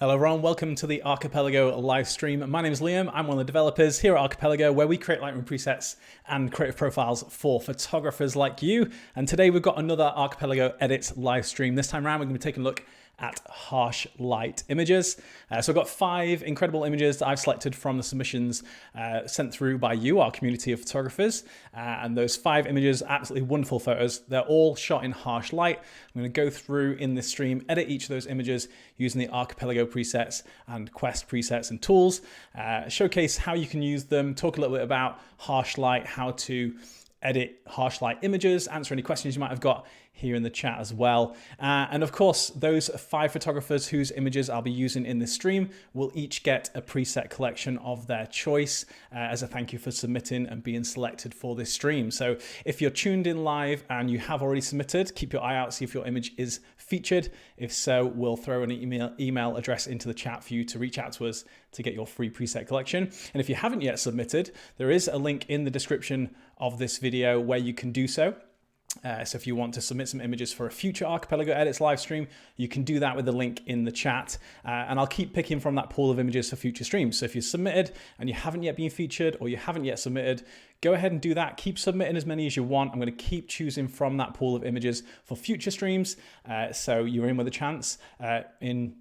Hello everyone, welcome to the Archipelago live stream. My name is Liam, I'm one of the developers here at Archipelago where we create Lightroom presets and creative profiles for photographers like you. And today we've got another Archipelago Edits live stream. This time around we're going to be taking a look at harsh light images. So I've got 5 incredible images that I've selected from the submissions sent through by you, our community of photographers. And those 5 images, absolutely wonderful photos. They're all shot in harsh light. I'm going to go through in this stream, edit each of those images using the Archipelago presets and Quest presets and tools, showcase how you can use them, talk a little bit about harsh light, how to edit harsh light images, answer any questions you might have got here in the chat as well. And of course, those 5 photographers whose images I'll be using in this stream will each get a preset collection of their choice as a thank you for submitting and being selected for this stream. So if you're tuned in live and you have already submitted, keep your eye out, see if your image is featured. If so, we'll throw an email address into the chat for you to reach out to us to get your free preset collection. And if you haven't yet submitted, there is a link in the description of this video where you can do so. So if you want to submit some images for a future Archipelago Edits live stream, you can do that with the link in the chat. And I'll keep picking from that pool of images for future streams. So if you've submitted and you haven't yet been featured or you haven't yet submitted, go ahead and do that. Keep submitting as many as you want. I'm going to keep choosing from that pool of images for future streams. So you're in with a chance in,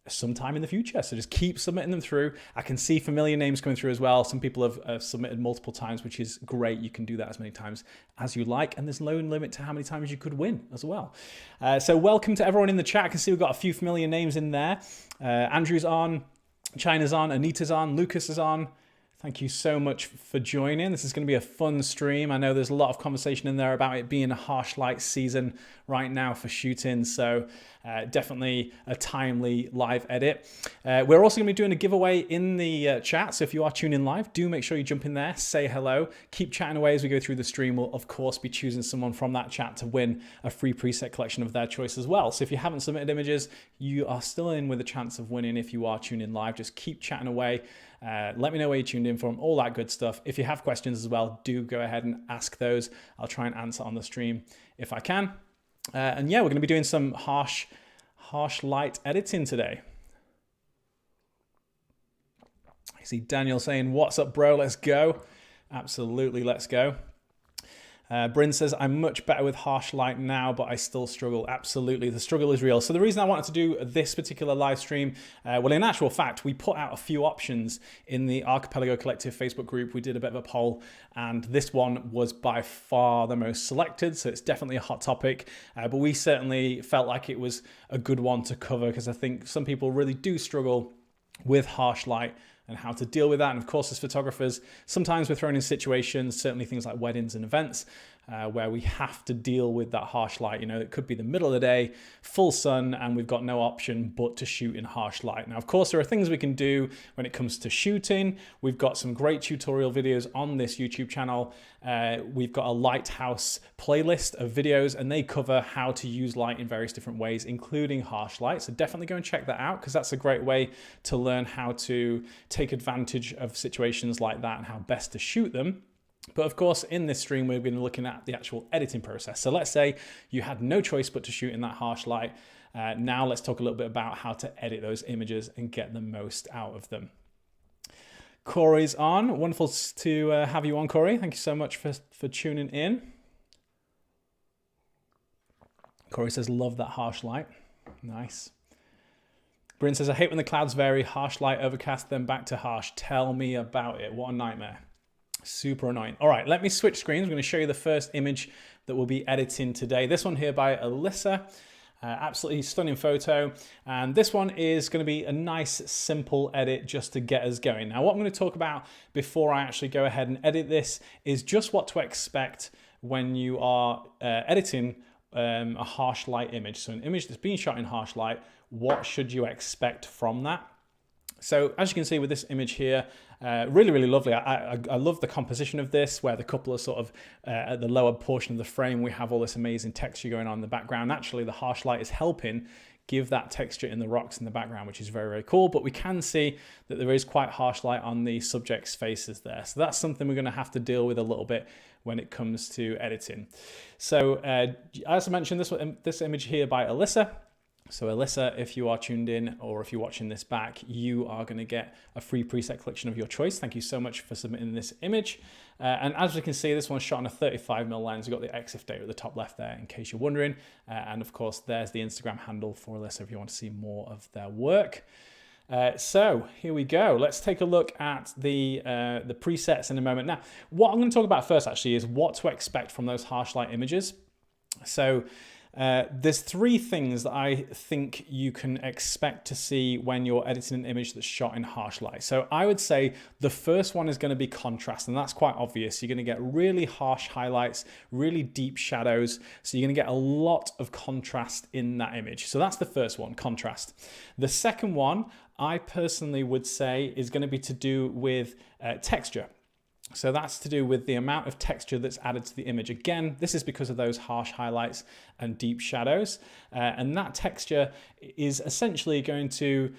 sometime in the future. So just keep submitting them through. I can see familiar names coming through as well. Some people have submitted multiple times, which is great. You can do that as many times as you like. And there's no limit to how many times you could win as well. So welcome to everyone in the chat. I can see we've got a few familiar names in there. Andrew's on, China's on, Anita's on, Lucas is on. Thank you so much for joining. This is going to be a fun stream. I know there's a lot of conversation in there about it being a harsh light season right now for shooting. So definitely a timely live edit. We're also going to be doing a giveaway in the chat. So if you are tuning live, do make sure you jump in there, say hello, keep chatting away as we go through the stream. We'll of course be choosing someone from that chat to win a free preset collection of their choice as well. So if you haven't submitted images, you are still in with a chance of winning if you are tuning live. Just keep chatting away. Let me know where you tuned in from, all that good stuff. If you have questions as well, do go ahead and ask those. I'll try and answer on the stream if I can. And yeah, we're going to be doing some harsh light editing today. I see Daniel saying, "What's up, bro? Let's go." Absolutely, let's go. Bryn says, "I'm much better with harsh light now, but I still struggle." Absolutely, the struggle is real. So the reason I wanted to do this particular live stream, well, in actual fact, we put out a few options in the Archipelago Collective Facebook group. We did a bit of a poll, and this one was by far the most selected, so it's definitely a hot topic. But we certainly felt like it was a good one to cover because I think some people really do struggle with harsh light and how to deal with that. And of course, as photographers, sometimes we're thrown in situations, certainly things like weddings and events, where we have to deal with that harsh light. It could be the middle of the day, full sun, and we've got no option but to shoot in harsh light. Now, of course, there are things we can do when it comes to shooting. We've got some great tutorial videos on this YouTube channel. We've got a Lighthouse playlist of videos, and they cover how to use light in various different ways, including harsh light. So definitely go and check that out because that's a great way to learn how to take advantage of situations like that and how best to shoot them. But of course, in this stream, we're going to be looking at the actual editing process. So let's say you had no choice but to shoot in that harsh light. Now let's talk a little bit about how to edit those images and get the most out of them. Corey's on. Wonderful to have you on, Corey. Thank you so much for tuning in. Corey says, "Love that harsh light." Nice. Bryn says, "I hate when the clouds vary, harsh light, overcast, then back to harsh. Tell me about it. What a nightmare." Super annoying. All right, let me switch screens. I'm going to show you the first image that we'll be editing today. This one here by Alyssa. Absolutely stunning photo. And this one is going to be a nice, simple edit just to get us going. Now, what I'm going to talk about before I actually go ahead and edit this is just what to expect when you are editing a harsh light image. So an image that's being shot in harsh light, what should you expect from that? So as you can see with this image here, really, really lovely. I love the composition of this, where the couple are sort of at the lower portion of the frame. We have all this amazing texture going on in the background. Naturally, the harsh light is helping give that texture in the rocks in the background, which is very, very cool. But we can see that there is quite harsh light on the subject's faces there. So that's something we're going to have to deal with a little bit when it comes to editing. So as I mentioned, this image here by Alyssa. So Alyssa, if you are tuned in or if you're watching this back, you are going to get a free preset collection of your choice. Thank you so much for submitting this image. And as you can see, this one's shot on a 35mm lens. You've got the EXIF data at the top left there, in case you're wondering. And of course, there's the Instagram handle for Alyssa if you want to see more of their work. So here we go. Let's take a look at the presets in a moment. Now, what I'm going to talk about first actually is what to expect from those harsh light images. So there's three things that I think you can expect to see when you're editing an image that's shot in harsh light. So I would say the first one is going to be contrast, and that's quite obvious. You're going to get really harsh highlights, really deep shadows. So you're going to get a lot of contrast in that image. So that's the first one, contrast. The second one, I personally would say, is going to be to do with texture. So that's to do with the amount of texture that's added to the image. Again, this is because of those harsh highlights and deep shadows. And that texture is essentially going to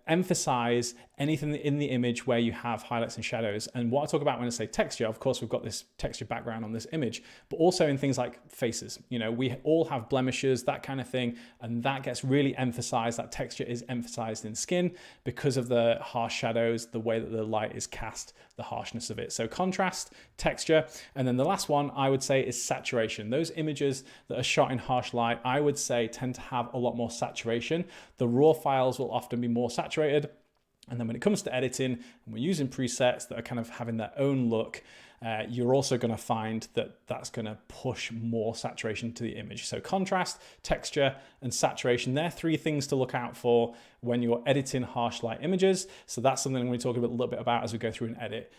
emphasize anything in the image where you have highlights and shadows. And what I talk about when I say texture, of course, we've got this texture background on this image, but also in things like faces. You know, we all have blemishes, that kind of thing, and that gets really emphasized. That texture is emphasized in skin because of the harsh shadows, the way that the light is cast, the harshness of it. So contrast, texture, and then the last one I would say is saturation. Those images that are shot in harsh light, I would say tend to have a lot more saturation. The raw files will often be more saturated. And then when it comes to editing, and we're using presets that are kind of having their own look, you're also going to find that that's going to push more saturation to the image. So contrast, texture, and saturation, they're three things to look out for when you're editing harsh light images. So that's something I'm going to talk a little bit about as we go through and edit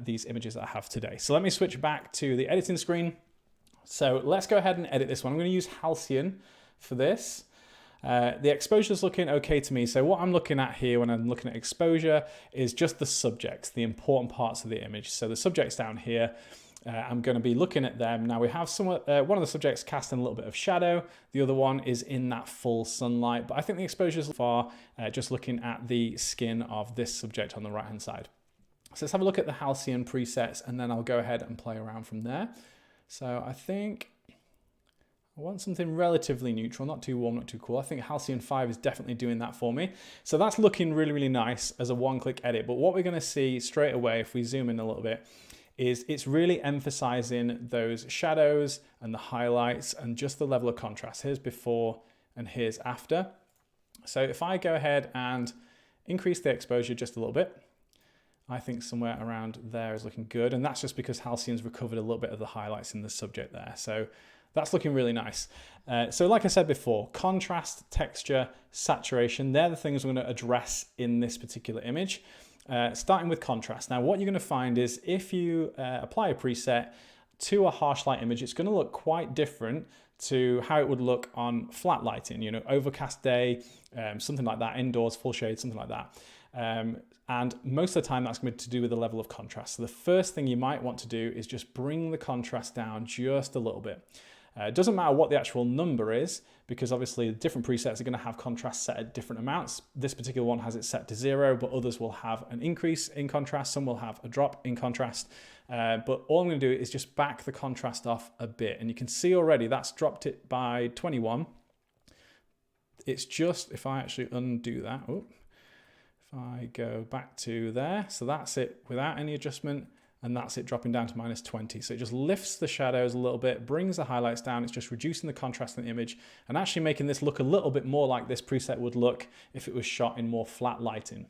these images that I have today. So let me switch back to the editing screen. So let's go ahead and edit this one. I'm going to use Halcyon for this. The exposure is looking okay to me. So what I'm looking at here when I'm looking at exposure is just the subjects, the important parts of the image. So the subjects down here, I'm going to be looking at them. Now we have one of the subjects casting a little bit of shadow. The other one is in that full sunlight. But I think the exposure is far just looking at the skin of this subject on the right-hand side. So let's have a look at the Halcyon presets, and then I'll go ahead and play around from there. So I think I want something relatively neutral, not too warm, not too cool. I think Halcyon 5 is definitely doing that for me. So that's looking really, really nice as a one-click edit. But what we're going to see straight away, if we zoom in a little bit, is it's really emphasizing those shadows and the highlights and just the level of contrast. Here's before and here's after. So if I go ahead and increase the exposure just a little bit, I think somewhere around there is looking good. And that's just because Halcyon's recovered a little bit of the highlights in the subject there. So that's looking really nice. So like I said before, contrast, texture, saturation, they're the things we're going to address in this particular image. Starting with contrast. Now what you're going to find is if you apply a preset to a harsh light image, it's going to look quite different to how it would look on flat lighting, you know, overcast day, something like that, indoors, full shade, something like that. And most of the time that's going to do with the level of contrast. So the first thing you might want to do is just bring the contrast down just a little bit. It doesn't matter what the actual number is, because obviously different presets are going to have contrast set at different amounts. This particular one has it set to 0, but others will have an increase in contrast. Some will have a drop in contrast. But all I'm going to do is just back the contrast off a bit. And you can see already that's dropped it by 21. It's just, if I actually undo that, if I go back to there, so that's it without any adjustment. And that's it dropping down to -20. So it just lifts the shadows a little bit, brings the highlights down. It's just reducing the contrast in the image and actually making this look a little bit more like this preset would look if it was shot in more flat lighting.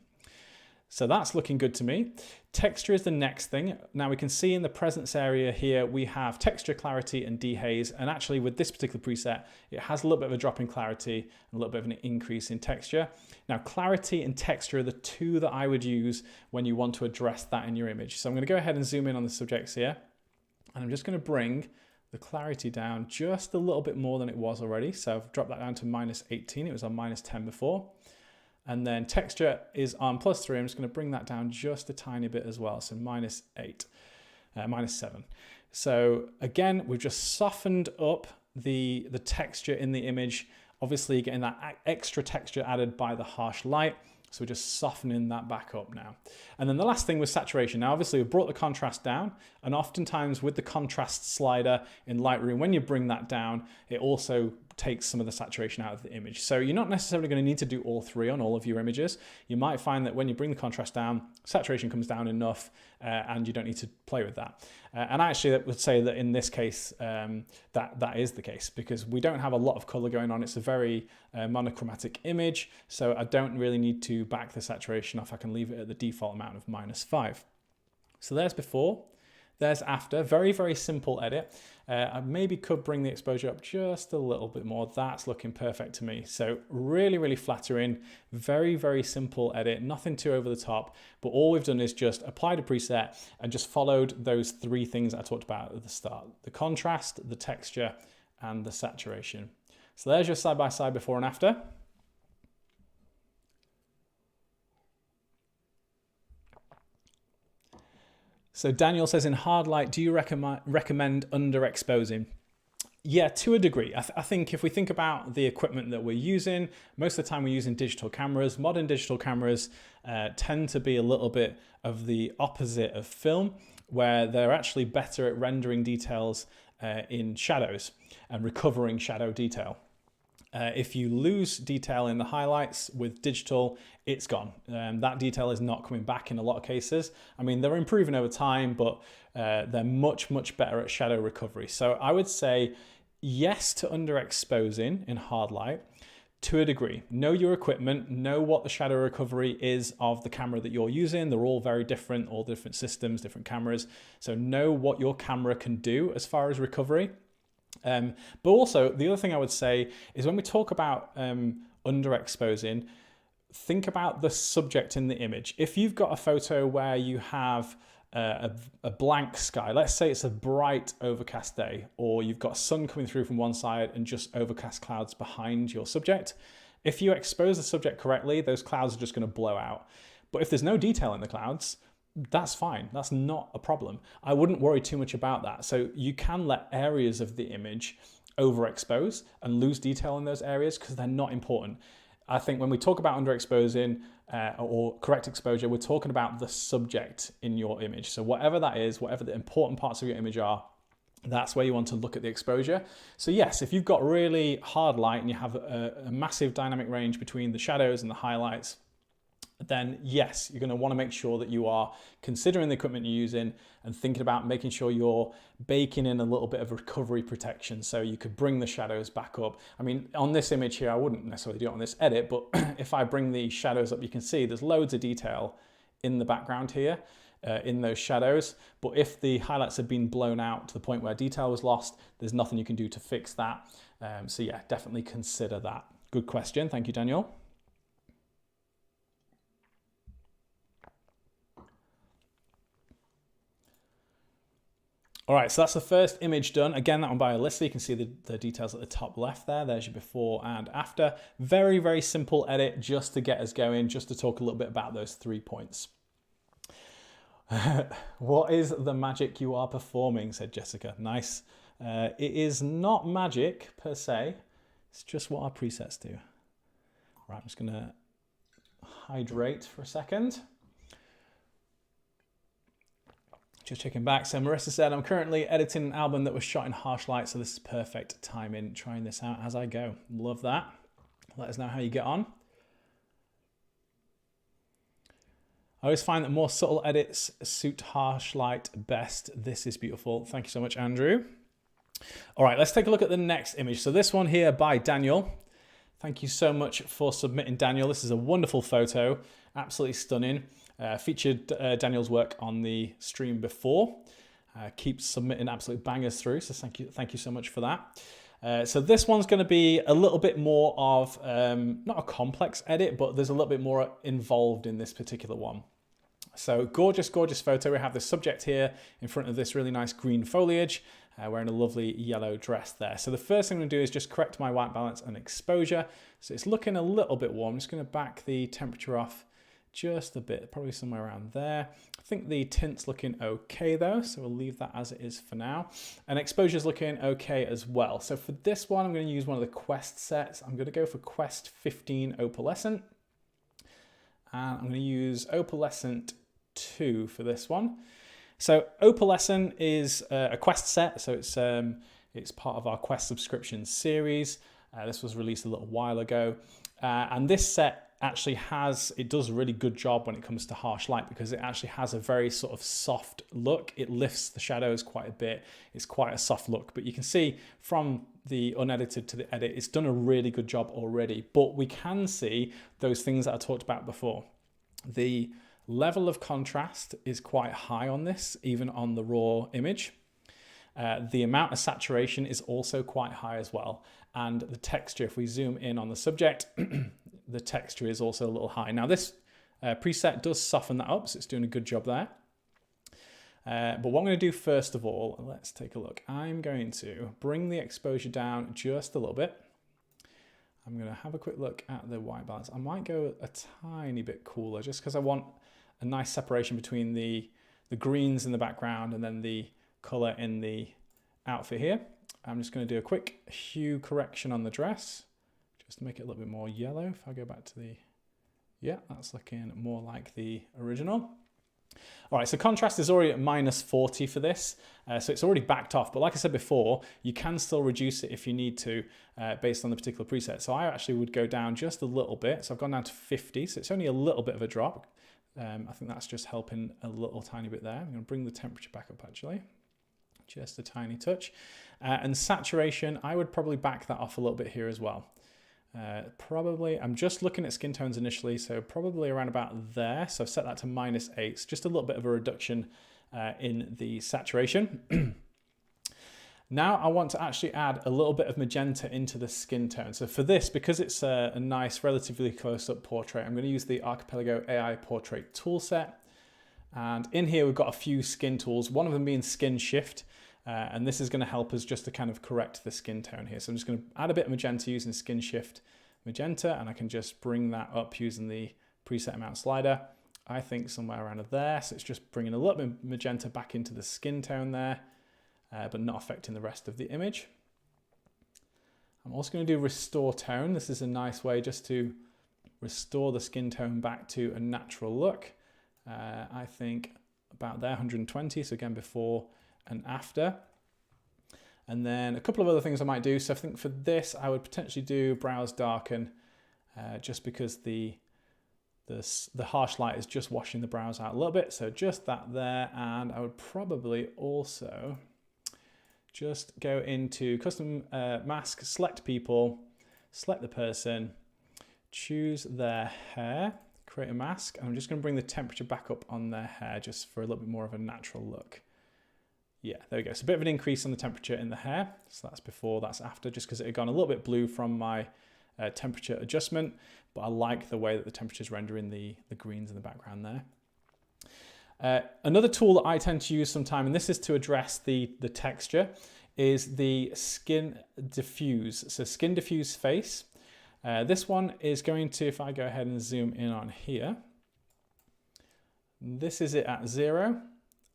So that's looking good to me. Texture is the next thing. Now we can see in the presence area here, we have texture, clarity, and dehaze. And actually with this particular preset, it has a little bit of a drop in clarity and a little bit of an increase in texture. Now clarity and texture are the two that I would use when you want to address that in your image. So I'm going to go ahead and zoom in on the subjects here. And I'm just going to bring the clarity down just a little bit more than it was already. So I've dropped that down to -18. It was on -10 before. And then texture is on +3. I'm just going to bring that down just a tiny bit as well. So -8, -7. So again, we've just softened up the texture in the image. Obviously getting that extra texture added by the harsh light. So we're just softening that back up now. And then the last thing was saturation. Now, obviously we've brought the contrast down, and oftentimes with the contrast slider in Lightroom, when you bring that down, it also takes some of the saturation out of the image. So you're not necessarily going to need to do all three on all of your images. You might find that when you bring the contrast down, saturation comes down enough and you don't need to play with that. And actually, that would say that in this case, that is the case, because we don't have a lot of color going on. It's a very monochromatic image, so I don't really need to back the saturation off. I can leave it at the default amount of -5. So there's before. There's after. Very, very simple edit. I maybe could bring the exposure up just a little bit more. That's looking perfect to me. So really, really flattering. Very, very simple edit. Nothing too over the top. But all we've done is just applied a preset and just followed those three things I talked about at the start. The contrast, the texture, and the saturation. So there's your side-by-side before and after. So Daniel says, in hard light, do you recommend underexposing? Yeah, to a degree. I think if we think about the equipment that we're using, most of the time we're using digital cameras. Modern digital cameras tend to be a little bit of the opposite of film, where they're actually better at rendering details in shadows and recovering shadow detail. If you lose detail in the highlights with digital, it's gone. That detail is not coming back in a lot of cases. I mean, they're improving over time, but they're much, much better at shadow recovery. So I would say yes to underexposing in hard light to a degree. Know your equipment, know what the shadow recovery is of the camera that you're using. They're all very different, all different systems, different cameras. So know what your camera can do as far as recovery. But also, the other thing I would say is when we talk about underexposing, think about the subject in the image. If you've got a photo where you have a blank sky, let's say it's a bright overcast day, or you've got sun coming through from one side and just overcast clouds behind your subject, if you expose the subject correctly, those clouds are just going to blow out. But if there's no detail in the clouds, that's fine. That's not a problem. I wouldn't worry too much about that. So you can let areas of the image overexpose and lose detail in those areas because they're not important. I think when we talk about underexposing or correct exposure, we're talking about the subject in your image. So whatever that is, whatever the important parts of your image are, that's where you want to look at the exposure. So yes, if you've got really hard light and you have a massive dynamic range between the shadows and the highlights, then yes, you're going to want to make sure that you are considering the equipment you're using and thinking about making sure you're baking in a little bit of recovery protection so you could bring the shadows back up. I mean, on this image here, I wouldn't necessarily do it on this edit, but if I bring the shadows up, you can see there's loads of detail in the background here in those shadows. But if the highlights have been blown out to the point where detail was lost, there's nothing you can do to fix that. So yeah, definitely consider that. Good question. Thank you, Daniel. All right, so that's the first image done. Again, that one by Alyssa. You can see the details at the top left there. There's your before and after. Very, very simple edit just to get us going, just to talk a little bit about those 3 points. What is the magic you are performing, said Jessica. Nice. It is not magic per se. It's just what our presets do. Right, I'm just going to hydrate for a second. Just checking back. So Marissa said, I'm currently editing an album that was shot in harsh light, so this is perfect timing. Trying this out as I go. Love that. Let us know how you get on. I always find that more subtle edits suit harsh light best. This is beautiful. Thank you so much, Andrew. All right, let's take a look at the next image. So this one here by Daniel. Thank you so much for submitting, Daniel. This is a wonderful photo. Absolutely stunning. Featured Daniel's work on the stream before. Keeps submitting absolute bangers through, so thank you so much for that. So this one's going to be a little bit more of, not a complex edit, but there's a little bit more involved in this particular one. So gorgeous, gorgeous photo. We have the subject here in front of this really nice green foliage, wearing a lovely yellow dress there. So the first thing I'm going to do is just correct my white balance and exposure. So it's looking a little bit warm. I'm just going to back the temperature off just a bit, probably somewhere around there. I think the tint's looking okay though, so we'll leave that as it is for now. And exposure's looking okay as well. So for this one, I'm going to use one of the Quest sets. I'm going to go for Quest 15 Opalescent. And I'm going to use Opalescent 2 for this one. So Opalescent is a Quest set, so it's part of our Quest subscription series. This was released a little while ago. And this set actually it does a really good job when it comes to harsh light, because it actually has a very sort of soft look. It lifts the shadows quite a bit. It's quite a soft look, but you can see from the unedited to the edit, it's done a really good job already. But we can see those things that I talked about before. The level of contrast is quite high on this, even on the raw image. The amount of saturation is also quite high as well. And the texture, if we zoom in on the subject, the texture is also a little high. Now this preset does soften that up, so it's doing a good job there. But what I'm going to do first of all, let's take a look. I'm going to bring the exposure down just a little bit. I'm going to have a quick look at the white balance. I might go a tiny bit cooler, just because I want a nice separation between the greens in the background and then the color in the outfit here. I'm just going to do a quick hue correction on the dress, just to make it a little bit more yellow. If I go back to yeah, that's looking more like the original. All right, so contrast is already at -40 for this, so it's already backed off. But like I said before, you can still reduce it if you need to, based on the particular preset. So I actually would go down just a little bit. So I've gone down to 50, so it's only a little bit of a drop. I think that's just helping a little tiny bit there. I'm going to bring the temperature back up actually, just a tiny touch. And saturation, I would probably back that off a little bit here as well. Probably, I'm just looking at skin tones initially, so probably around about there. So I've set that to -8, so just a little bit of a reduction in the saturation. Now I want to actually add a little bit of magenta into the skin tone. So for this, because it's a nice, relatively close-up portrait, I'm going to use the Archipelago AI Portrait toolset. And in here, we've got a few skin tools, one of them being Skin Shift. And this is going to help us just to kind of correct the skin tone here. So I'm just going to add a bit of magenta using Skin Shift Magenta, and I can just bring that up using the preset amount slider. I think somewhere around there. So it's just bringing a little bit of magenta back into the skin tone there, but not affecting the rest of the image. I'm also going to do Restore Tone. This is a nice way just to restore the skin tone back to a natural look. I think about there, 120. So again, before and after. And then a couple of other things I might do. So I think for this, I would potentially do Brows Darken, just because the harsh light is just washing the brows out a little bit. So just that there. And I would probably also just go into Custom Mask, select People, select the person, choose their hair, create a mask. And I'm just going to bring the temperature back up on their hair just for a little bit more of a natural look. Yeah, there we go. So a bit of an increase on the temperature in the hair. So that's before, that's after, just because it had gone a little bit blue from my temperature adjustment. But I like the way that the temperature is rendering the greens in the background there. Another tool that I tend to use sometime, and this is to address the texture, is the Skin Diffuse. So Skin Diffuse Face. This one is going to, if I go ahead and zoom in on here, this is it at 0.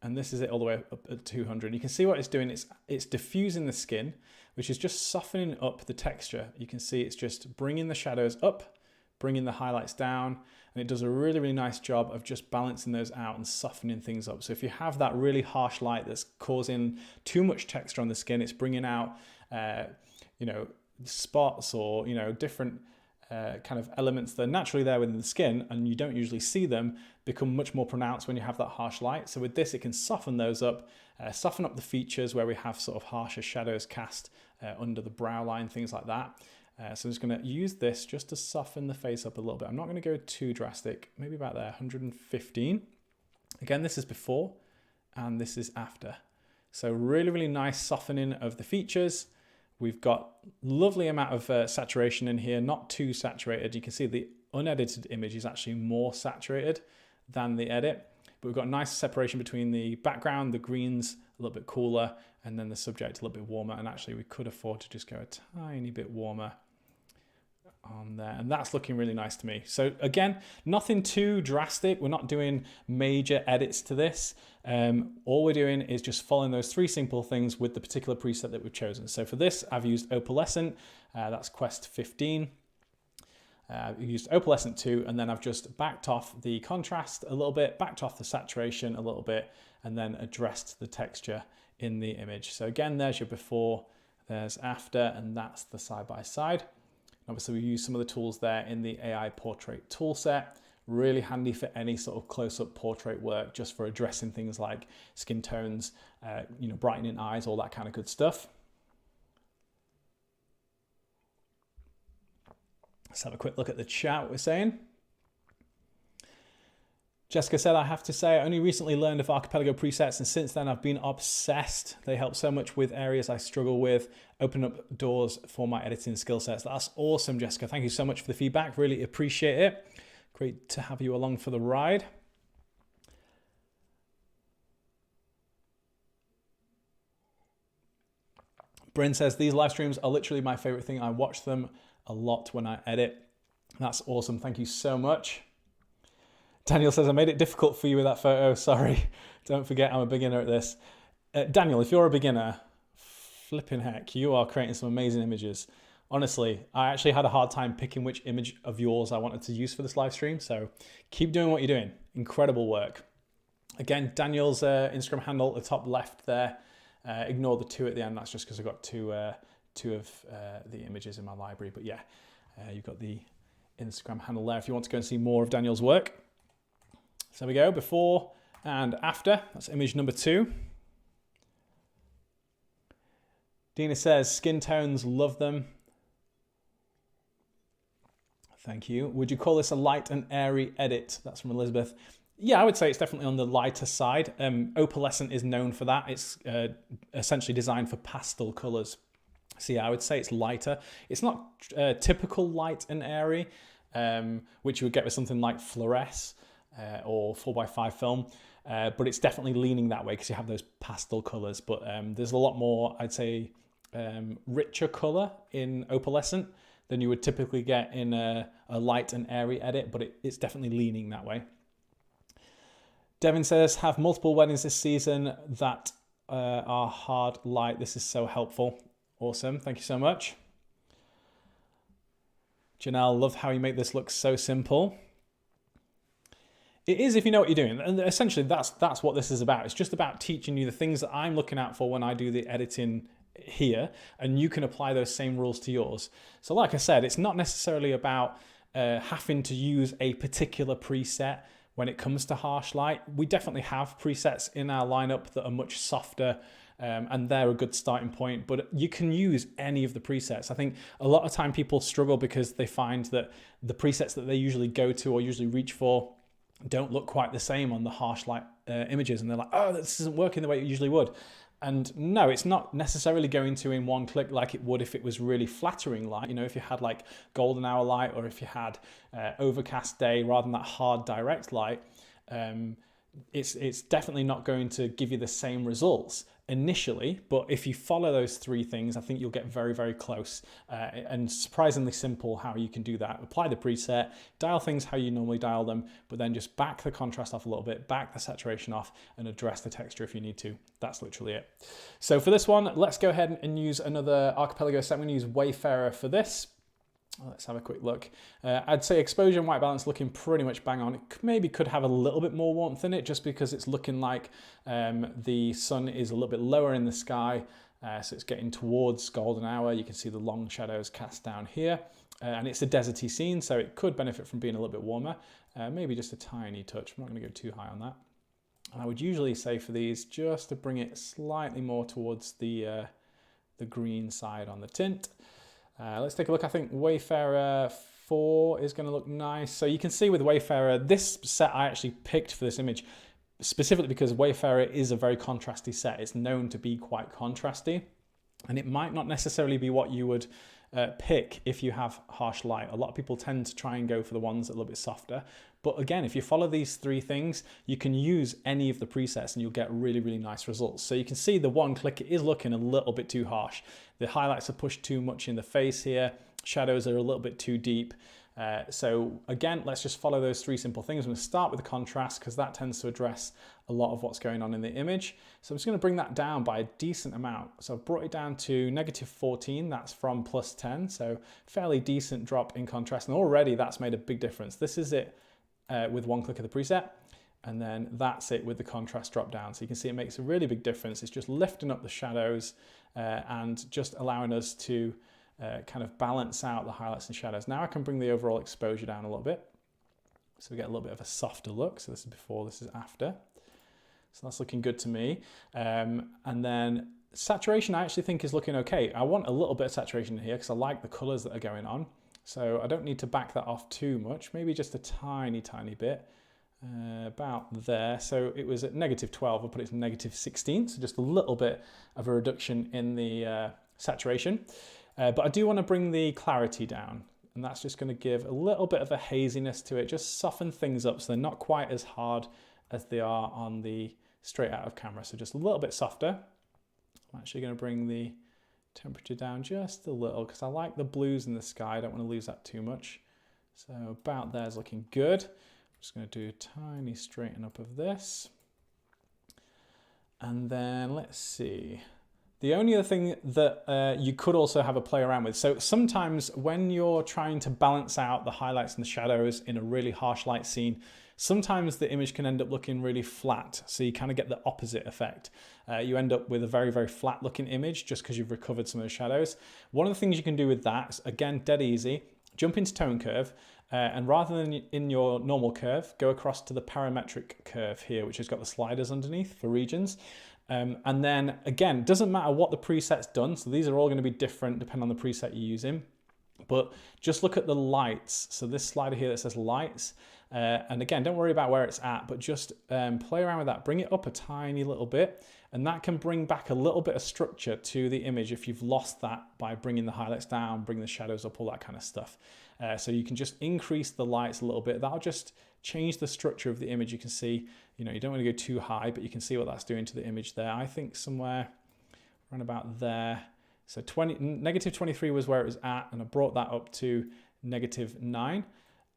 And this is it all the way up at 200. You can see what it's doing. It's diffusing the skin, which is just softening up the texture. You can see it's just bringing the shadows up, bringing the highlights down, and it does a really, really nice job of just balancing those out and softening things up. So if you have that really harsh light that's causing too much texture on the skin, it's bringing out, you know, spots or, you know, different kind of elements that are naturally there within the skin and you don't usually see them become much more pronounced when you have that harsh light. So with this, it can soften those up, soften up the features where we have sort of harsher shadows cast under the brow line, things like that. So I'm just going to use this just to soften the face up a little bit. I'm not going to go too drastic, maybe about there, 115. Again, this is before and this is after. So really, really nice softening of the features. We've got lovely amount of saturation in here, not too saturated. You can see the unedited image is actually more saturated than the edit, but we've got nice separation between the background, the greens a little bit cooler, and then the subject a little bit warmer. And actually we could afford to just go a tiny bit warmer on there, and that's looking really nice to me. So again, nothing too drastic. We're not doing major edits to this. All we're doing is just following those 3 simple things with the particular preset that we've chosen. So for this, I've used Opalescent, that's Quest 15. I've used Opalescent 2, and then I've just backed off the contrast a little bit, backed off the saturation a little bit, and then addressed the texture in the image. So again, there's your before, there's after, and that's the side by side. Obviously, we use some of the tools there in the AI portrait toolset. Really handy for any sort of close-up portrait work, just for addressing things like skin tones, brightening eyes, all that kind of good stuff. Let's have a quick look at the chat, what we're saying. Jessica said, I have to say, I only recently learned of Archipelago presets, and since then I've been obsessed. They help so much with areas I struggle with, open up doors for my editing skill sets. That's awesome, Jessica. Thank you so much for the feedback. Really appreciate it. Great to have you along for the ride. Bryn says, these live streams are literally my favorite thing. I watch them a lot when I edit. That's awesome. Thank you so much. Daniel says, I made it difficult for you with that photo. Sorry. Don't forget, I'm a beginner at this. Daniel, if you're a beginner, flipping heck, you are creating some amazing images. Honestly, I actually had a hard time picking which image of yours I wanted to use for this live stream. So keep doing what you're doing. Incredible work. Again, Daniel's Instagram handle at the top left there. Ignore the 2 at the end. That's just because I've got two of the images in my library. But yeah, you've got the Instagram handle there if you want to go and see more of Daniel's work. So there we go, before and after. That's image number 2. Dina says, skin tones, love them. Thank you. Would you call this a light and airy edit? That's from Elizabeth. Yeah, I would say it's definitely on the lighter side. Opalescent is known for that. It's essentially designed for pastel colors. So yeah, I would say it's lighter. It's not typical light and airy, which you would get with something like Fluoresce or 4x5 film, but it's definitely leaning that way because you have those pastel colors. But there's a lot more, I'd say, richer color in opalescent than you would typically get in a light and airy edit, but it's definitely leaning that way. Devin says, have multiple weddings this season that are hard light. This is so helpful. Awesome. Thank you so much. Janelle, love how you make this look so simple. It is if you know what you're doing. And essentially that's what this is about. It's just about teaching you the things that I'm looking out for when I do the editing here, and you can apply those same rules to yours. So like I said, it's not necessarily about having to use a particular preset when it comes to harsh light. We definitely have presets in our lineup that are much softer, and they're a good starting point, but you can use any of the presets. I think a lot of time people struggle because they find that the presets that they usually go to or usually reach for don't look quite the same on the harsh light images, and they're like, oh, this isn't working the way it usually would. And no, it's not necessarily going to in one click like it would if it was really flattering light. You know, if you had like golden hour light, or if you had overcast day rather than that hard direct light, it's definitely not going to give you the same results initially. But if you follow those 3 things, I think you'll get very, very close, and surprisingly simple how you can do that. Apply the preset, dial things how you normally dial them, but then just back the contrast off a little bit, back the saturation off, and address the texture if you need to. That's literally it. So for this one, let's go ahead and use another Archipelago set. I'm going to use Wayfarer for this. Let's have a quick look. I'd say exposure and white balance looking pretty much bang on. It maybe could have a little bit more warmth in it, just because it's looking like the sun is a little bit lower in the sky. So it's getting towards golden hour. You can see the long shadows cast down here. And it's a deserty scene, so it could benefit from being a little bit warmer. Maybe just a tiny touch. I'm not going to go too high on that. And I would usually say for these, just to bring it slightly more towards the green side on the tint. Let's take a look. I think Wayfarer 4 is going to look nice. So you can see with Wayfarer, this set I actually picked for this image specifically because Wayfarer is a very contrasty set. It's known to be quite contrasty, and it might not necessarily be what you would pick if you have harsh light. A lot of people tend to try and go for the ones that are a little bit softer. But again, if you follow these 3 things, you can use any of the presets and you'll get really, really nice results. So you can see the one click, it is looking a little bit too harsh. The highlights are pushed too much in the face here. Shadows are a little bit too deep. So again, let's just follow those 3 simple things. I'm going to start with the contrast because that tends to address a lot of what's going on in the image. So I'm just going to bring that down by a decent amount. So I've brought it down to -14. That's from +10. So fairly decent drop in contrast. And already that's made a big difference. This is it with one click of the preset. And then that's it with the contrast drop down. So you can see it makes a really big difference. It's just lifting up the shadows and just allowing us to kind of balance out the highlights and shadows. Now I can bring the overall exposure down a little bit. So we get a little bit of a softer look. So this is before, this is after. So that's looking good to me. And then saturation I actually think is looking okay. I want a little bit of saturation in here because I like the colors that are going on. So I don't need to back that off too much, maybe just a tiny, tiny bit, about there. So it was at -12, I'll put it to -16, so just a little bit of a reduction in the saturation. But I do want to bring the clarity down, and that's just going to give a little bit of a haziness to it, just soften things up so they're not quite as hard as they are on the straight out of camera. So just a little bit softer. I'm actually going to bring the temperature down just a little because I like the blues in the sky. I don't want to lose that too much. So about there is looking good. I'm just going to do a tiny straighten up of this. And then let's see. The only other thing that you could also have a play around with. So sometimes when you're trying to balance out the highlights and the shadows in a really harsh light scene, sometimes the image can end up looking really flat. So you kind of get the opposite effect. You end up with a very, very flat looking image just because you've recovered some of the shadows. One of the things you can do with that is, again, dead easy, jump into tone curve, and rather than in your normal curve, go across to the parametric curve here, which has got the sliders underneath for regions. And then again, it doesn't matter what the preset's done. So these are all going to be different depending on the preset you're using. But just look at the lights. So this slider here that says lights. And again, don't worry about where it's at, but just play around with that. Bring it up a tiny little bit. And that can bring back a little bit of structure to the image if you've lost that by bringing the highlights down, bringing the shadows up, all that kind of stuff. So you can just increase the lights a little bit. That'll just change the structure of the image. You can see, you know, you don't want to go too high, but you can see what that's doing to the image there. I think somewhere around about there. So -23 was where it was at, and I brought that up to -9.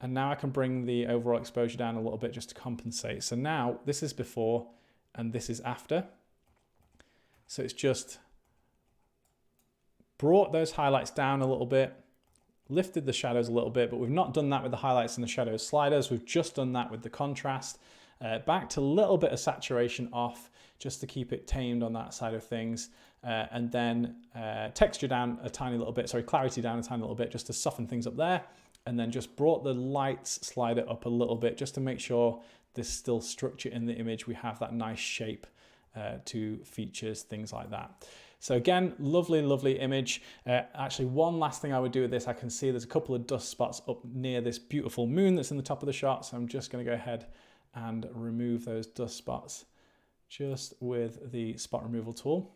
And now I can bring the overall exposure down a little bit just to compensate. So now this is before and this is after. So it's just brought those highlights down a little bit, lifted the shadows a little bit, but we've not done that with the highlights and the shadows sliders. We've just done that with the contrast. Back to a little bit of saturation off just to keep it tamed on that side of things. And then texture down a tiny little bit, sorry, clarity down a tiny little bit just to soften things up there. And then just brought the lights slider up a little bit just to make sure there's still structure in the image. We have that nice shape to features, things like that. So again, lovely, lovely image. Actually, one last thing I would do with this, I can see there's a couple of dust spots up near this beautiful moon that's in the top of the shot. So I'm just going to go ahead and remove those dust spots just with the spot removal tool.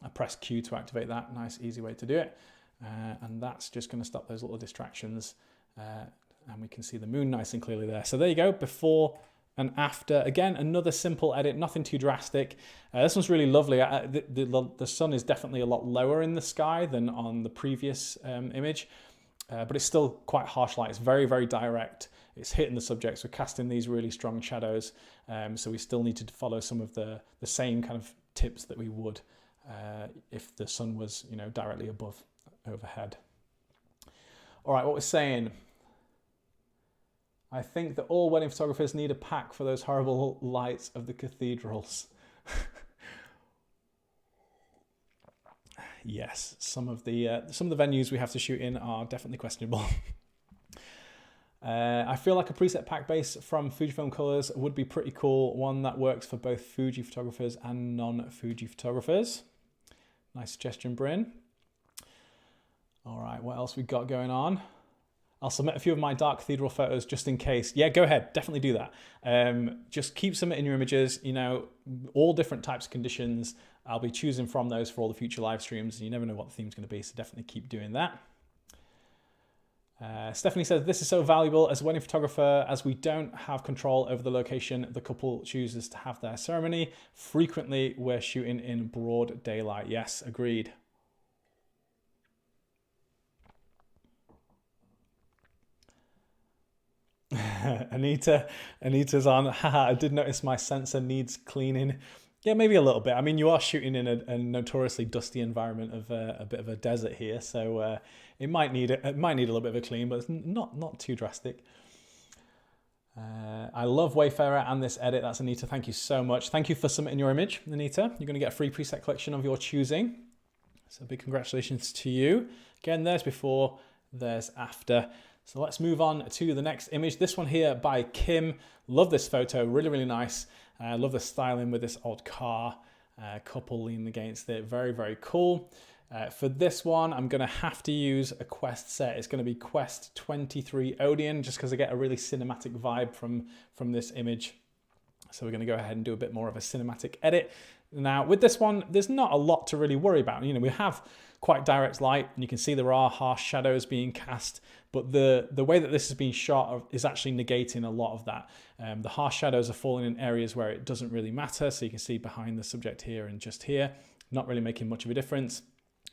I press Q to activate that. Nice, easy way to do it. And that's just going to stop those little distractions. And we can see the moon nice and clearly there. So there you go, before and after. Again, another simple edit, nothing too drastic. This one's really lovely. The sun is definitely a lot lower in the sky than on the previous image, but it's still quite harsh light. It's very, very direct. It's hitting the subjects. We're casting these really strong shadows. So we still need to follow some of the same kind of tips that we would if the sun was, you know, directly above, overhead. All right, what we're saying. I think that all wedding photographers need a pack for those horrible lights of the cathedrals. Yes, some of the venues we have to shoot in are definitely questionable. I feel like a preset pack base from Fujifilm Colors would be pretty cool. One that works for both Fuji photographers and non-Fuji photographers. Nice suggestion, Bryn. All right, what else we got going on? I'll submit a few of my dark cathedral photos just in case. Yeah, go ahead, definitely do that. Just keep submitting your images, you know, all different types of conditions. I'll be choosing from those for all the future live streams. You never know what the theme's gonna be, so definitely keep doing that. Stephanie says, this is so valuable as a wedding photographer as we don't have control over the location the couple chooses to have their ceremony. Frequently, we're shooting in broad daylight. Yes, agreed. Anita's on. Haha, I did notice my sensor needs cleaning. Yeah, maybe a little bit. I mean, you are shooting in a notoriously dusty environment of a bit of a desert here, so it might need a little bit of a clean, but it's not too drastic. I love Wayfarer and this edit. That's Anita. Thank you so much. Thank you for submitting your image, Anita. You're going to get a free preset collection of your choosing. So big congratulations to you. Again, there's before, there's after. So let's move on to the next image. This one here by Kim. Love this photo, really, really nice. Love the styling with this old car, couple leaning against it. Very, very cool. For this one, I'm gonna have to use a Quest set. It's gonna be Quest 23 Odeon, just because I get a really cinematic vibe from this image. So we're gonna go ahead and do a bit more of a cinematic edit. Now with this one, there's not a lot to really worry about. You know, we have quite direct light, and you can see there are harsh shadows being cast, but the way that this has been shot is actually negating a lot of that. The harsh shadows are falling in areas where it doesn't really matter. So you can see behind the subject here and just here, not really making much of a difference.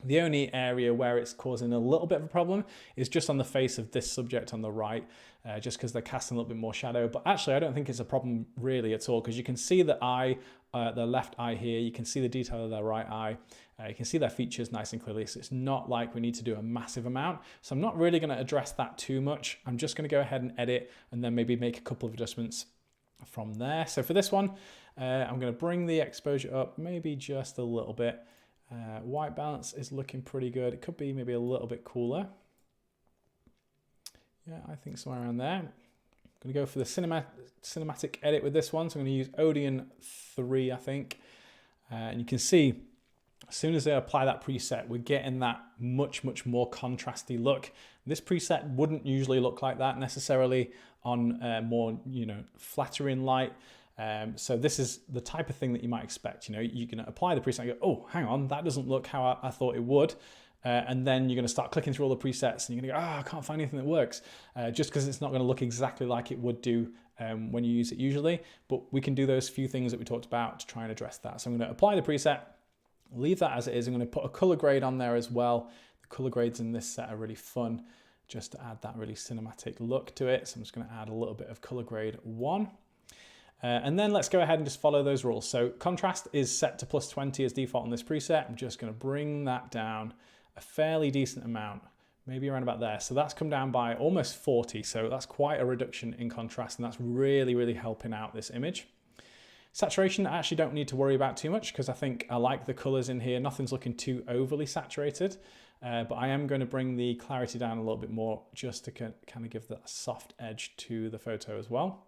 The only area where it's causing a little bit of a problem is just on the face of this subject on the right, just because they're casting a little bit more shadow. But actually, I don't think it's a problem really at all, because you can see the eye, the left eye here, you can see the detail of their right eye, you can see their features nice and clearly. So it's not like we need to do a massive amount. So I'm not really going to address that too much. I'm just going to go ahead and edit and then maybe make a couple of adjustments from there. So for this one, I'm going to bring the exposure up maybe just a little bit. White balance is looking pretty good. It could be maybe a little bit cooler. Yeah, I think somewhere around there. I'm going to go for the cinematic edit with this one. So I'm going to use Odeon 3, I think. And you can see, as soon as I apply that preset, we're getting that much, much more contrasty look. This preset wouldn't usually look like that necessarily on more, flattering light. So this is the type of thing that you might expect. You can apply the preset and go, oh, hang on, that doesn't look how I thought it would. And then you're going to start clicking through all the presets and you're going to go, oh, I can't find anything that works, just because it's not going to look exactly like it would do when you use it usually. But we can do those few things that we talked about to try and address that. So I'm going to apply the preset, leave that as it is. I'm going to put a color grade on there as well. The color grades in this set are really fun, just to add that really cinematic look to it. So I'm just going to add a little bit of color grade 1. And then let's go ahead and just follow those rules. So contrast is set to +20 as default on this preset. I'm just going to bring that down a fairly decent amount, maybe around about there. So that's come down by almost 40. So that's quite a reduction in contrast, and that's really, really helping out this image. Saturation, I actually don't need to worry about too much, because I think I like the colors in here. Nothing's looking too overly saturated, but I am going to bring the clarity down a little bit more, just to kind of give that soft edge to the photo as well.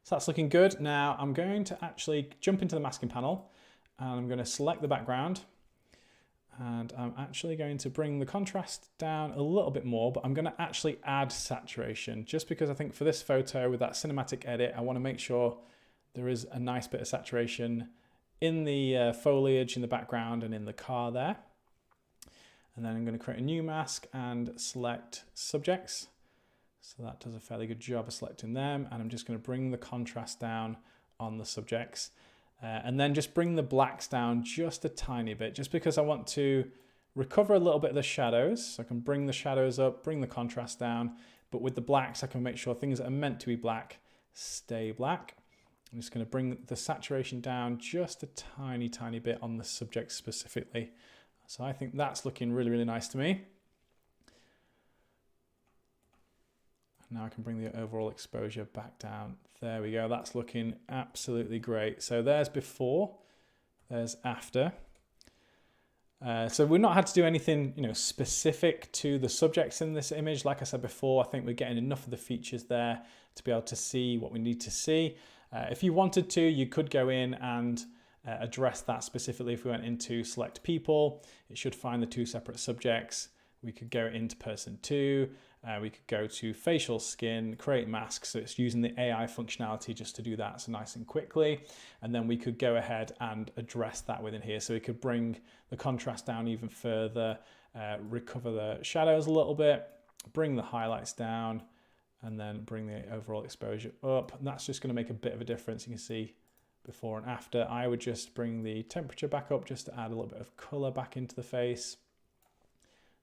So that's looking good. Now I'm going to actually jump into the masking panel, and I'm going to select the background, and I'm actually going to bring the contrast down a little bit more, but I'm going to actually add saturation, just because I think for this photo with that cinematic edit, I want to make sure there is a nice bit of saturation in the foliage in the background and in the car there. And then I'm going to create a new mask and select subjects. So that does a fairly good job of selecting them. And I'm just going to bring the contrast down on the subjects. And then just bring the blacks down just a tiny bit, just because I want to recover a little bit of the shadows. So I can bring the shadows up, bring the contrast down, but with the blacks, I can make sure things that are meant to be black stay black. I'm just going to bring the saturation down just a tiny, tiny bit on the subject specifically. So I think that's looking really, really nice to me. Now I can bring the overall exposure back down. There we go. That's looking absolutely great. So there's before, there's after. So we've not had to do anything, specific to the subjects in this image. Like I said before, I think we're getting enough of the features there to be able to see what we need to see. If you wanted to, you could go in and address that specifically. If we went into select people, it should find the 2 separate subjects. We could go into person 2. We could go to facial skin, create masks. So it's using the AI functionality just to do that so nice and quickly. And then we could go ahead and address that within here. So we could bring the contrast down even further, recover the shadows a little bit, bring the highlights down, and then bring the overall exposure up. And that's just going to make a bit of a difference. You can see before and after. I would just bring the temperature back up just to add a little bit of color back into the face.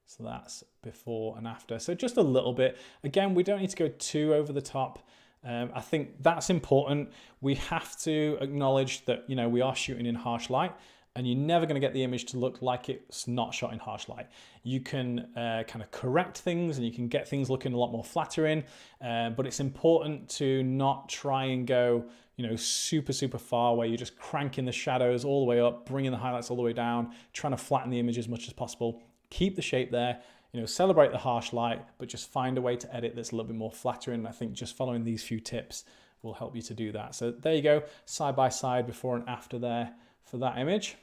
So that's before and after. So just a little bit. Again, we don't need to go too over the top. I think that's important. We have to acknowledge that, we are shooting in harsh light. and you're never going to get the image to look like it's not shot in harsh light. You can kind of correct things and you can get things looking a lot more flattering, but it's important to not try and go, you know, super far where you're just cranking the shadows all the way up, bringing the highlights all the way down, trying to flatten the image as much as possible. Keep the shape there, you know, celebrate the harsh light, but just find a way to edit that's a little bit more flattering. And I think just following these few tips will help you to do that. So there you go, side by side, before and after there for that image.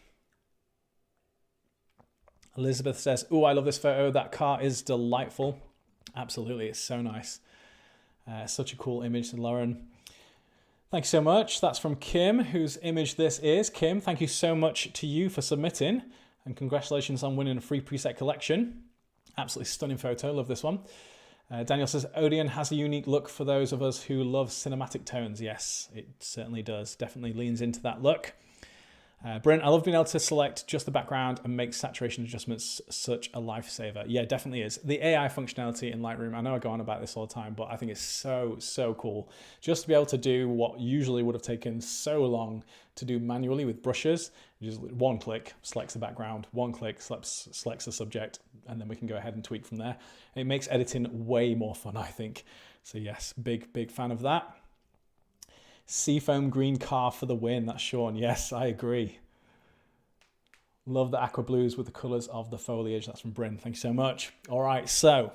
Elizabeth says, "Oh, I love this photo. That car is delightful." Absolutely, it's so nice. Such a cool image, Lauren. Thank you so much. That's from Kim, whose image this is. Kim, thank you so much to you for submitting, and congratulations on winning a free preset collection. Absolutely stunning photo. Love this one. Daniel says, Odeon has a unique look for those of us who love cinematic tones. Yes, it certainly does. Definitely leans into that look. Brent, I love being able to select just the background and make saturation adjustments such a lifesaver. Yeah, definitely is. The AI functionality in Lightroom, I know I go on about this all the time, but I think it's so cool. Just to be able to do what usually would have taken so long to do manually with brushes. Just one click selects the background, one click selects the subject, and then we can go ahead and tweak from there. It makes editing way more fun, I think. So yes, big fan of that. Seafoam green car for the win. That's Sean. Yes, I agree. Love the aqua blues with the colours of the foliage. That's from Bryn. Thank you so much. All right, so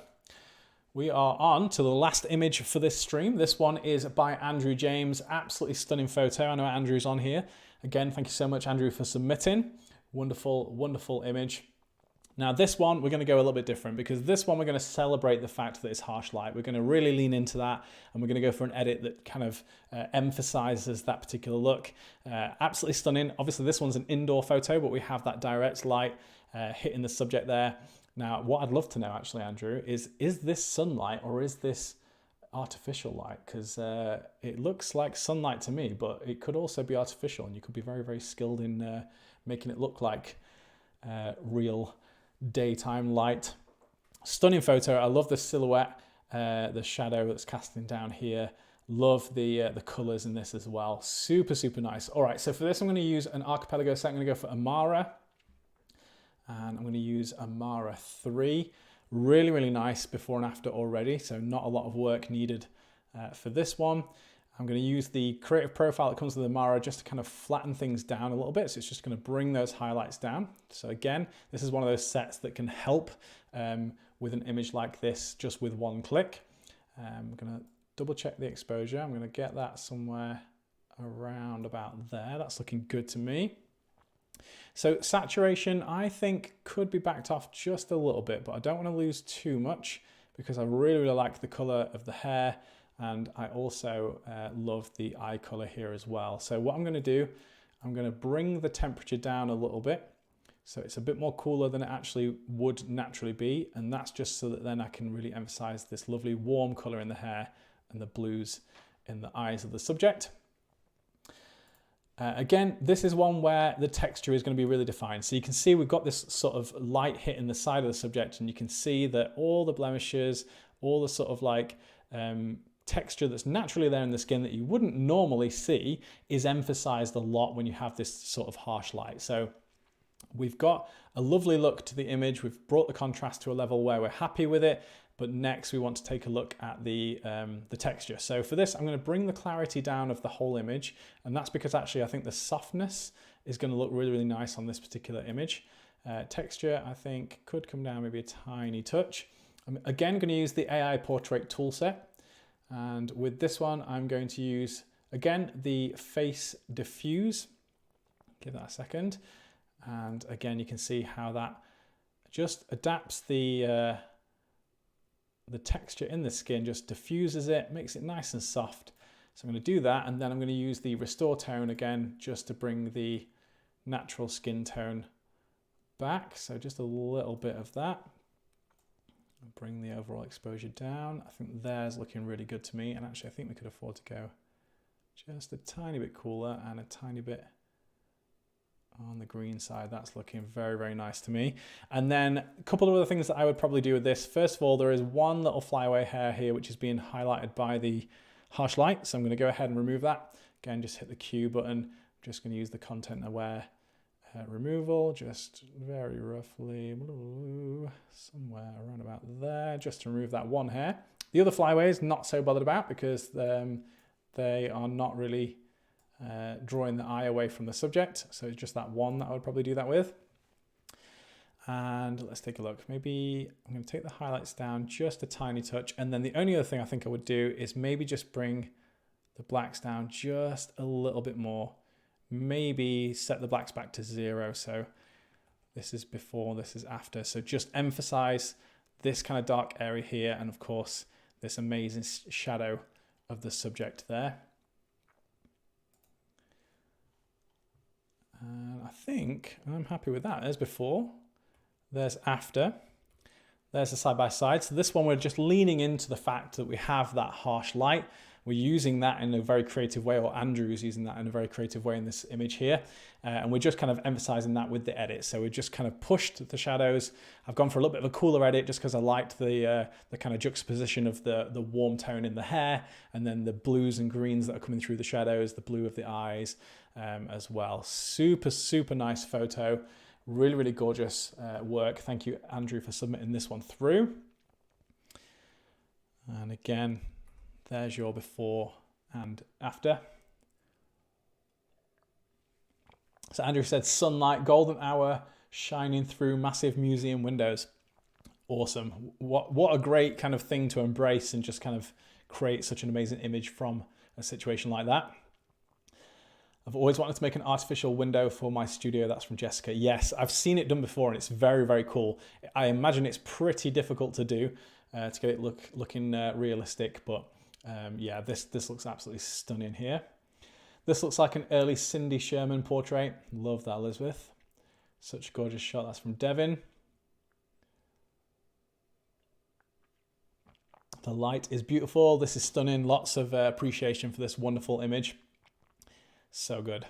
we are on to the last image for this stream. This one is by Andrew James. Absolutely stunning photo. I know Andrew's on here. Again, thank you so much, Andrew, for submitting. Wonderful image. Now this one, we're going to go a little bit different, because this one we're going to celebrate the fact that it's harsh light. We're going to really lean into that, and we're going to go for an edit that kind of emphasizes that particular look. Absolutely stunning. Obviously this one's an indoor photo, but we have that direct light hitting the subject there. Now what I'd love to know actually, Andrew, is this sunlight or is this artificial light? Because it looks like sunlight to me, but it could also be artificial, and you could be very skilled in making it look like real daytime light. Stunning photo. I love the silhouette, the shadow that's casting down here. Love the colors in this as well. Super nice. All right, so for this I'm going to use an Archipelago set. I'm going to go for Amara, and I'm going to use Amara 3. Really nice before and after already, so not a lot of work needed for this one. I'm going to use the creative profile that comes with Amara just to kind of flatten things down a little bit. So it's just going to bring those highlights down. So again, this is one of those sets that can help with an image like this just with one click. I'm going to double check the exposure. I'm going to get that somewhere around about there. That's looking good to me. So saturation, I think, could be backed off just a little bit, but I don't want to lose too much because I really like the color of the hair. And I also love the eye color here as well. So what I'm going to do, I'm going to bring the temperature down a little bit, so it's a bit more cooler than it actually would naturally be. And that's just so that then I can really emphasize this lovely warm color in the hair and the blues in the eyes of the subject. Again, this is one where the texture is going to be really defined. So you can see we've got this sort of light hitting the side of the subject, and you can see that all the blemishes, all the sort of like texture that's naturally there in the skin that you wouldn't normally see is emphasized a lot when you have this sort of harsh light. So we've got a lovely look to the image. We've brought the contrast to a level where we're happy with it, but next we want to take a look at the texture. So for this, I'm going to bring the clarity down of the whole image, and that's because actually I think the softness is going to look really nice on this particular image. Texture, I think, could come down maybe a tiny touch. I'm again going to use the AI Portrait toolset. And with this one, I'm going to use, again, the face diffuse. Give that a second. And again, you can see how that just adapts the texture in the skin, just diffuses it, makes it nice and soft. So I'm going to do that, and then I'm going to use the restore tone again, just to bring the natural skin tone back. So just a little bit of that. Bring the overall exposure down. I think there's looking really good to me, and actually I think we could afford to go just a tiny bit cooler and a tiny bit on the green side. That's looking very nice to me. And then a couple of other things that I would probably do with this. First of all, there is one little flyaway hair here which is being highlighted by the harsh light, so I'm going to go ahead and remove that. Again, just hit the Q button. I'm just going to use the content aware removal, just very roughly, somewhere around about there, just to remove that one hair. The other flyaways, not so bothered about because they are not really drawing the eye away from the subject. So it's just that one that I would probably do that with. And let's take a look. Maybe I'm going to take the highlights down just a tiny touch. And then the only other thing I think I would do is maybe just bring the blacks down just a little bit more. Maybe set the blacks back to 0. So this is before, this is after. So just emphasize this kind of dark area here. And of course, this amazing shadow of the subject there. And I think I'm happy with that. There's before. There's after, there's the side by side. So this one, we're just leaning into the fact that we have that harsh light. We're using that in a very creative way, or Andrew's using that in a very creative way in this image here. And we're just kind of emphasizing that with the edit. So we just kind of pushed the shadows. I've gone for a little bit of a cooler edit just because I liked the kind of juxtaposition of the warm tone in the hair, and then the blues and greens that are coming through the shadows, the blue of the eyes as well. Super, super nice photo. Really, really gorgeous work. Thank you, Andrew, for submitting this one through. And again, there's your before and after. So Andrew said, sunlight, golden hour, shining through massive museum windows. Awesome. What a great kind of thing to embrace and just kind of create such an amazing image from a situation like that. I've always wanted to make an artificial window for my studio. That's from Jessica. Yes, I've seen it done before and it's very, very cool. I imagine it's pretty difficult to do to get it looking realistic, but yeah, this looks absolutely stunning here. This looks like an early Cindy Sherman portrait. Love that, Elizabeth. Such a gorgeous shot. That's from Devin. The light is beautiful. This is stunning. Lots of appreciation for this wonderful image. So good.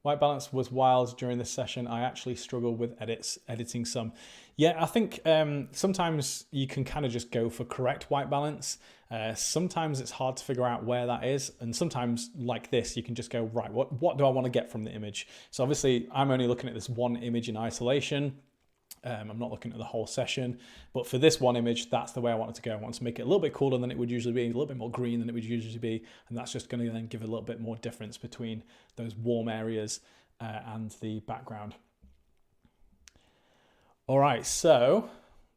White balance was wild during this session. I actually struggled with editing some. Yeah, I think sometimes you can kind of just go for correct white balance. Sometimes it's hard to figure out where that is. And sometimes like this, you can just go, right, what do I want to get from the image? So obviously I'm only looking at this one image in isolation. I'm not looking at the whole session, but for this one image, that's the way I want it to go. I want to make it a little bit cooler than it would usually be, a little bit more green than it would usually be, and that's just going to then give a little bit more difference between those warm areas and the background. All right, so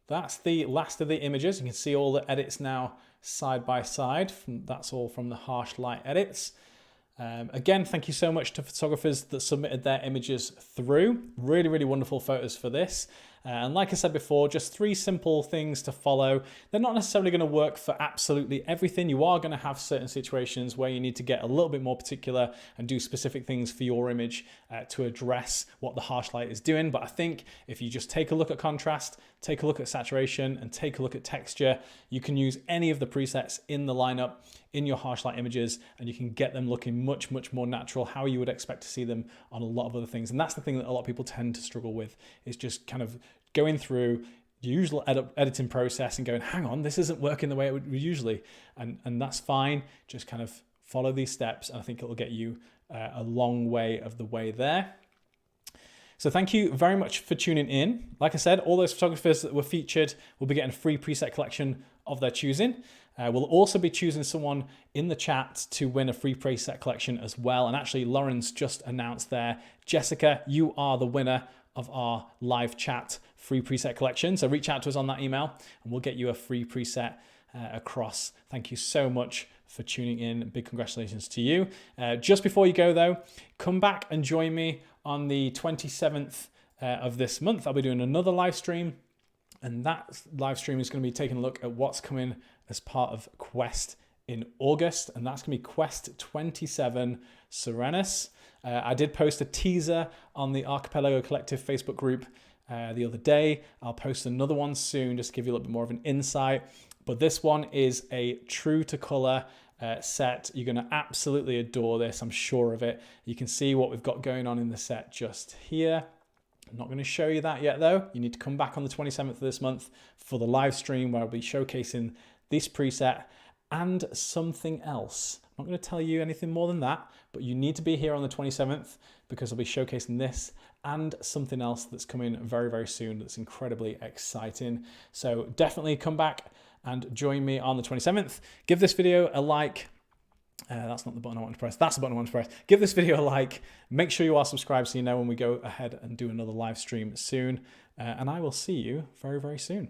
that's the last of the images. You can see all the edits now side by side. That's all from the harsh light edits. Again, thank you so much to photographers that submitted their images through. Really, really wonderful photos for this. And like I said before, just 3 simple things to follow. They're not necessarily going to work for absolutely everything. You are going to have certain situations where you need to get a little bit more particular and do specific things for your image to address what the harsh light is doing. But I think if you just take a look at contrast, take a look at saturation, and take a look at texture, you can use any of the presets in the lineup in your harsh light images, and you can get them looking much, much more natural, how you would expect to see them on a lot of other things. And that's the thing that a lot of people tend to struggle with, is just kind of going through the usual editing process and going, hang on, this isn't working the way it would usually. And that's fine. Just kind of follow these steps, and I think it will get you a long way of the way there. So thank you very much for tuning in. Like I said, all those photographers that were featured will be getting a free preset collection of their choosing. We'll also be choosing someone in the chat to win a free preset collection as well. And actually, Lauren's just announced there, Jessica, you are the winner of our live chat free preset collection. So reach out to us on that email and we'll get you a free preset across. Thank you so much for tuning in. Big congratulations to you. Just before you go though, come back and join me on the 27th of this month. I'll be doing another live stream, and that live stream is going to be taking a look at what's coming as part of Quest in August, and that's going to be Quest 27 Serenus. I did post a teaser on the Archipelago Collective Facebook group the other day. I'll post another one soon just to give you a little bit more of an insight. But this one is a true to color set. You're going to absolutely adore this, I'm sure of it. You can see what we've got going on in the set just here. I'm not going to show you that yet though. You need to come back on the 27th of this month for the live stream where I'll be showcasing this preset and something else. I'm not going to tell you anything more than that, but you need to be here on the 27th because I'll be showcasing this and something else that's coming very, very soon that's incredibly exciting. So definitely come back and join me on the 27th. Give this video a like. That's not the button I want to press. That's the button I want to press. Give this video a like. Make sure you are subscribed so you know when we go ahead and do another live stream soon. And I will see you very, very soon.